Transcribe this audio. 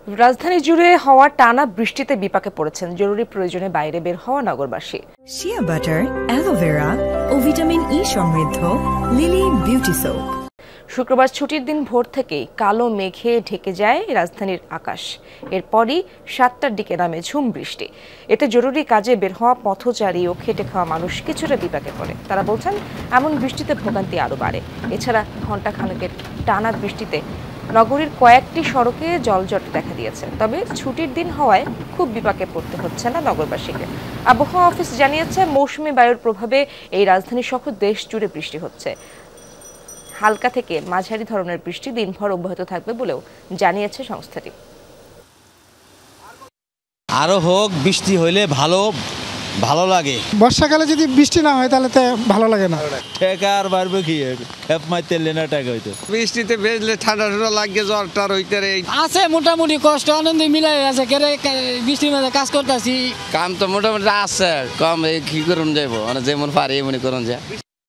রাজধানী জুড়ে হওয়া টানা বৃষ্টিতে বিপাকে পড়েছেন জরুরি প্রয়োজনে বাইরে বের হওয়া নগরবাসী। শিয়া বাটার, অ্যালোভেরা ও ভিটামিন ই সমৃদ্ধ লিলি বিউটি সোপ। শুক্রবার ছুটির দিন ভোর থেকেই কালো মেঘে ঢেকে যায় রাজধানীর আকাশ। এরপরই 7টার দিকে নামে ঝুম বৃষ্টি। এতে জরুরি কাজে বের হওয়া পথচারী ও খেটে খাওয়া মানুষ কিছুটা বিপাকে পড়ে। তারা বলছেন, এমন বৃষ্টিতে ভোগান্তি আরও বাড়ে। এছাড়া ঘণ্টা খানেকের টানা বৃষ্টিতে নগরীর কয়েকটি সড়কে জলজট দেখা দিয়েছে। তবে ছুটির দিন হওয়ায় খুব বিপাকে পড়তে হচ্ছে না নগরবাসীকে। আবহাওয়া অফিস জানিয়েছে, মৌসুমি বায়ুর প্রভাবে এই রাজধানী সহ দেশ জুড়ে বৃষ্টি হচ্ছে। হালকা থেকে মাঝারি ধরনের বৃষ্টি দিনভর অব্যাহত থাকবে বলেও জানিয়েছে সংস্থাটি। আরো হোক, বৃষ্টি হইলে ভালো লাগে। বর্ষাকালে যদি বৃষ্টি না হয় তাহলে তো ভালো লাগে না। টাকা আর বাড়বে কি, খেপ মারতে না টাকা হইতো। বৃষ্টিতে ভেজলে ঠান্ডা লাগে, জ্বর টার হইতে আছে মোটামুটি কষ্ট আনন্দ মিলাই আছে। বৃষ্টির মধ্যে কাজ করতেছি, কাম তো মোটামুটি আছে কম, কি করুন যাইব, যেমন পারি এমনি করুন যায়।